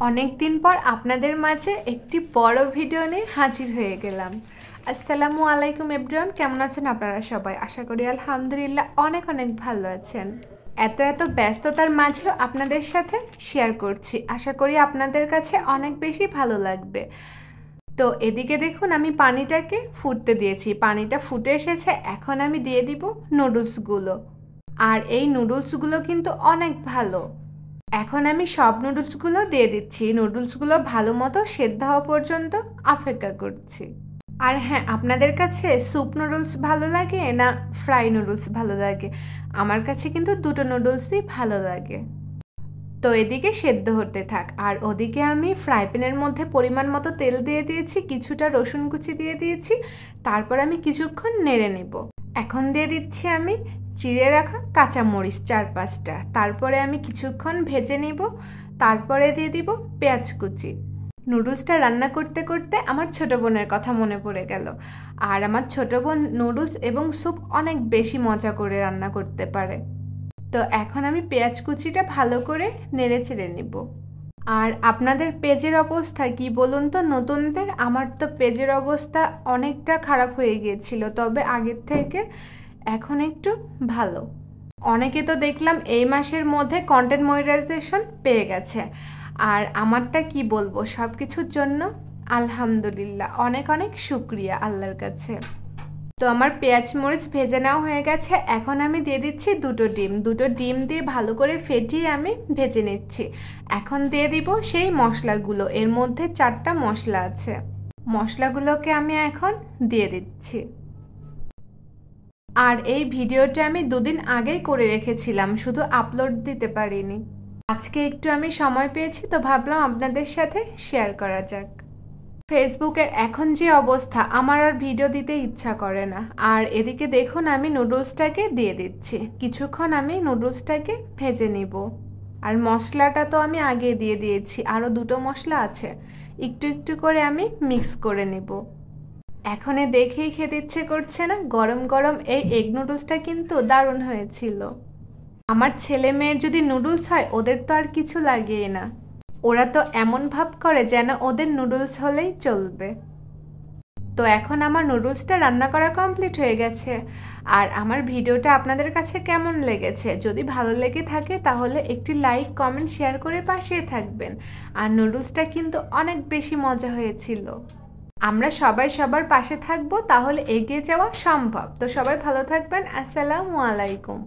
অনেক দিন পর আপনাদের মাঝে একটি বড় ভিডিও নিয়ে হাজির হয়ে গেলাম। আসসালামু আলাইকুম এভরিওয়ান, কেমন আছেন আপনারা সবাই? আশা করি আলহামদুলিল্লাহ অনেক অনেক ভালো আছেন। এত ব্যস্ততার মাঝেও আপনাদের সাথে শেয়ার করছি, আশা করি আপনাদের কাছে অনেক বেশি ভালো লাগবে। তো এদিকে দেখুন, আমি পানিটাকে ফুটতে দিয়েছি, পানিটা ফুটে এসেছে। এখন আমি দিয়ে দিব নুডলসগুলো। আর এই নুডলসগুলো কিন্তু অনেক ভালো। এখন আমি সব নুডলসগুলো দিয়ে দিচ্ছি। নুডলসগুলো ভালো মতো সেদ্ধ হওয়া পর্যন্ত অপেক্ষা করছি। আর হ্যাঁ, আপনাদের কাছে স্যুপ নুডলস ভালো লাগে না ফ্রাই নুডলস ভালো লাগে? আমার কাছে কিন্তু দুটো নুডলসই ভালো লাগে। তো এদিকে সেদ্ধ হতে থাক, আর ওদিকে আমি ফ্রাই প্যানের মধ্যে পরিমাণ মতো তেল দিয়ে দিয়েছি, কিছুটা রসুন কুচি দিয়ে দিয়েছি। তারপর আমি কিছুক্ষণ নেড়ে নেব। এখন দিয়ে দিচ্ছি আমি চিড়ে রাখা কাঁচামরিচ 4-5টা। তারপরে আমি কিছুক্ষণ ভেজে নিব। তারপরে দিয়ে দিব পেঁয়াজ কুচি। নুডলসটা রান্না করতে করতে আমার ছোট বোনের কথা মনে পড়ে গেল। আর আমার ছোট বোন নুডলস এবং স্যুপ অনেক বেশি মজা করে রান্না করতে পারে। তো এখন আমি পেঁয়াজ কুচিটা ভালো করে নেড়ে চেড়ে নেব। আর আপনাদের পেজের অবস্থা কি বলুন তো নতুনদের? আমার তো পেজের অবস্থা অনেকটা খারাপ হয়ে গিয়েছিল, তবে আগের থেকে এখন একটু ভালো। অনেকে তো দেখলাম এই মাসের মধ্যে কন্টেন্ট মনিটাইজেশন পেয়ে গেছে। আর আমারটা কি বলবো, সব কিছুর জন্য আলহামদুলিল্লাহ অনেক অনেক শুক্রিয়া আল্লাহর কাছে। তো আমার পেঁয়াজ মরিচ ভেজে নেওয়া হয়ে গেছে। এখন আমি দিয়ে দিচ্ছি দুটো ডিম দিয়ে ভালো করে ফেটিয়ে আমি ভেজে নিচ্ছি। এখন দিয়ে দিব সেই মশলাগুলো। এর মধ্যে 4টা মশলা আছে, মশলাগুলোকে আমি এখন দিয়ে দিচ্ছি। আর এই ভিডিওটা আমি 2 দিন আগেই করে রেখেছিলাম, শুধু আপলোড দিতে পারিনি। আজকে একটু আমি সময় পেয়েছি, তো ভাবলাম আপনাদের সাথে শেয়ার করা যাক। ফেসবুকের এখন যে অবস্থা, আমার আর ভিডিও দিতে ইচ্ছা করে না। আর এদিকে দেখুন, আমি নুডলসটাকে দিয়ে দিচ্ছি। কিছুক্ষণ আমি নুডলসটাকে ভেজে নিব। আর মশলাটা তো আমি আগে দিয়ে দিয়েছি, আরও 2টো মশলা আছে, একটু একটু করে আমি মিক্স করে নেব। এখন দেখেই খেতে ইচ্ছে করছে না? গরম গরম এই এগ নুডলসটা কিন্তু দারুণ হয়েছিল। আমার ছেলে মেয়ের যদি নুডলস হয়, ওদের তো আর কিছু লাগেই না। ওরা তো এমন ভাব করে যেন ওদের নুডলস হলেই চলবে। তো এখন আমার নুডলসটা রান্না করা কমপ্লিট হয়ে গেছে। আর আমার ভিডিওটা আপনাদের কাছে কেমন লেগেছে? যদি ভালো লেগে থাকে তাহলে একটি লাইক কমেন্ট শেয়ার করে পাশে থাকবেন। আর নুডলসটা কিন্তু অনেক বেশি মজা হয়েছিল। আমরা সবাই সবার পাশে থাকবো, তাহলে এগিয়ে যাওয়া সম্ভব। তো সবাই ভালো থাকবেন। আসসালামু আলাইকুম।